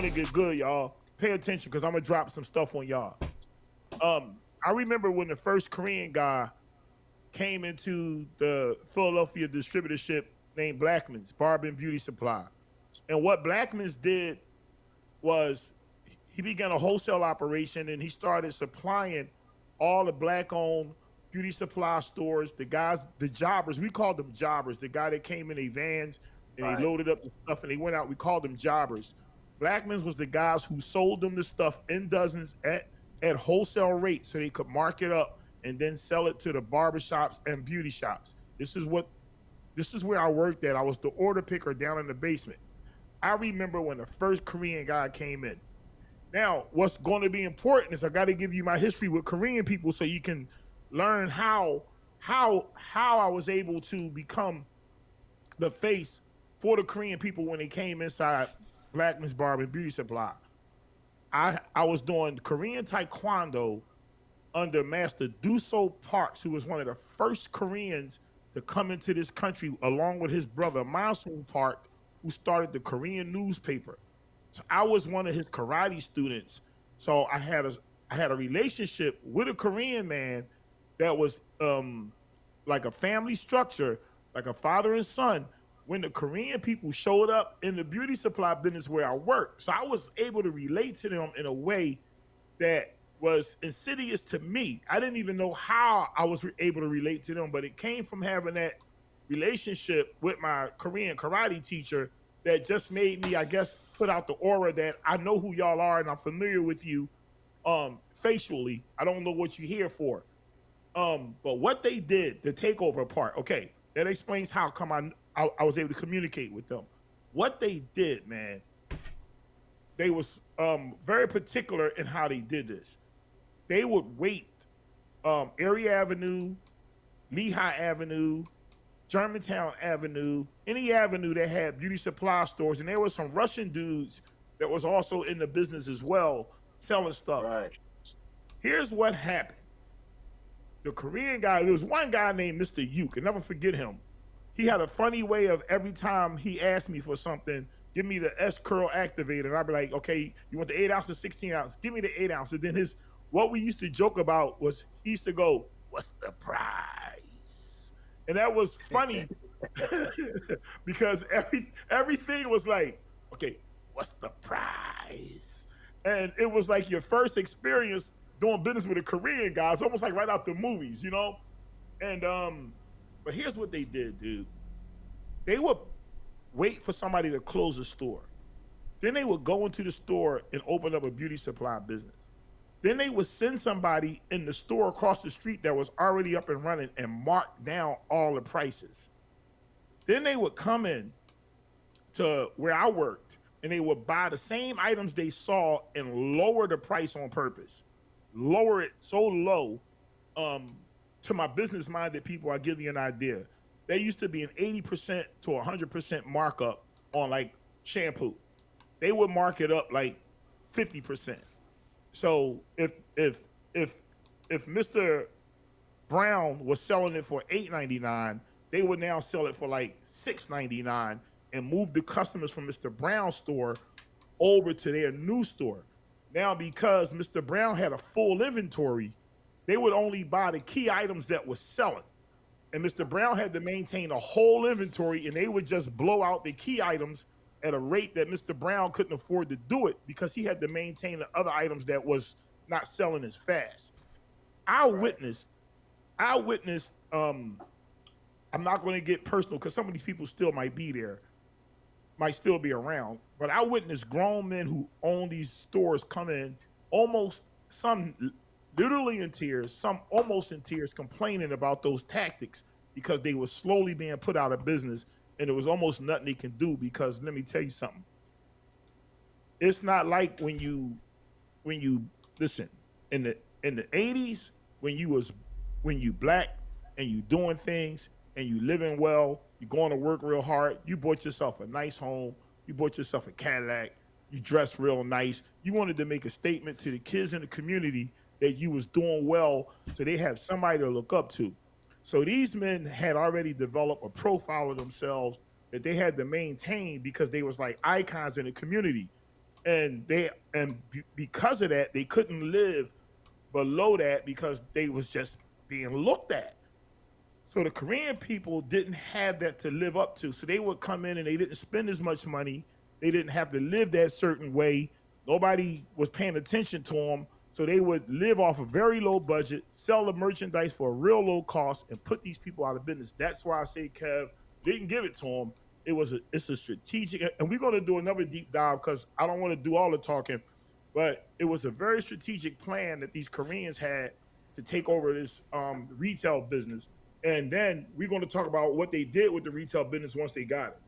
finna get good, y'all. Pay attention because I'm gonna drop some stuff on y'all. I remember when the first Korean guy came into the Philadelphia distributorship named Blackman's Barber and Beauty Supply. And what Blackman's did was he began a wholesale operation and he started supplying all the black owned beauty supply stores, the guys, the jobbers. We called them jobbers, the guy that came in a vans and they Right. loaded up the stuff and they went out. We called them jobbers. Blackman's was the guys who sold them the stuff in dozens at wholesale rates so they could mark it up and then sell it to the barbershops and beauty shops. This is where I worked at. I was the order picker down in the basement. I remember when the first Korean guy came in. Now, what's going to be important is I got to give you my history with Korean people so you can learn how I was able to become the face for the Korean people when they came inside Blackman's Barber and Beauty Supply. I was doing Korean Taekwondo under Master Duso Parks, who was one of the first Koreans to come into this country, along with his brother Monsoon Park, who started the Korean newspaper. So I was one of his karate students. So I had a relationship with a Korean man that was like a family structure, like a father and son. When the Korean people showed up in the beauty supply business where I worked, so I was able to relate to them in a way that was insidious to me. I didn't even know how I was able to relate to them, but it came from having that relationship with my Korean karate teacher that just made me, I guess, put out the aura that I know who y'all are and I'm familiar with you facially. I don't know what you're here for. But what they did, the takeover part, okay, that explains how come I was able to communicate with them. What they did, man, they was very particular in how they did this. They would wait Erie Avenue, Lehigh Avenue, Germantown Avenue, any avenue that had beauty supply stores, and there was some Russian dudes that was also in the business as well, selling stuff. Right. Here's what happened. The Korean guy, there was one guy named Mr. Yuk, and never forget him. He had a funny way of every time he asked me for something, give me the S curl activator. And I'd be like, okay, you want the 8 ounce or 16 ounce? Give me the 8 ounce. And then what we used to joke about was he used to go, what's the price? And that was funny because everything was like, okay, what's the price? And it was like your first experience doing business with a Korean guy. It's almost like right out the movies, you know? And but here's what they did, dude. They would wait for somebody to close a store. Then they would go into the store and open up a beauty supply business. Then they would send somebody in the store across the street that was already up and running and mark down all the prices. Then they would come in to where I worked and they would buy the same items they saw and lower the price on purpose. Lower it so low to my business minded people. I'll give you an idea. There used to be an 80% to 100% markup on like shampoo. They would mark it up like 50%. So if Mr. Brown was selling it for $8.99, they would now sell it for like $6.99 and move the customers from Mr. Brown's store over to their new store. Now, because Mr. Brown had a full inventory, they would only buy the key items that was selling. And Mr. Brown had to maintain a whole inventory, and they would just blow out the key items at a rate that Mr. Brown couldn't afford to do it because he had to maintain the other items that was not selling as fast. I Right. witnessed, I witnessed, I'm not going to get personal because some of these people still might be there, might still be around, but I witnessed grown men who own these stores come in almost some literally in tears, some almost in tears, complaining about those tactics because they were slowly being put out of business and there was almost nothing they can do because let me tell you something. It's not like when you listen in the 80s when you black and you doing things and you living well, you going to work real hard, you bought yourself a nice home, you bought yourself a Cadillac, you dressed real nice, you wanted to make a statement to the kids in the community that you was doing well so they have somebody to look up to. So these men had already developed a profile of themselves that they had to maintain because they was like icons in the community. because of that, they couldn't live below that because they was just being looked at. So the Korean people didn't have that to live up to. So they would come in and they didn't spend as much money. They didn't have to live that certain way. Nobody was paying attention to them. So they would live off a very low budget, sell the merchandise for a real low cost, and put these people out of business. That's why I say, Kev, they didn't give it to them. It's a strategic, and we're going to do another deep dive because I don't want to do all the talking, but it was a very strategic plan that these Koreans had to take over this retail business. And then we're going to talk about what they did with the retail business once they got it.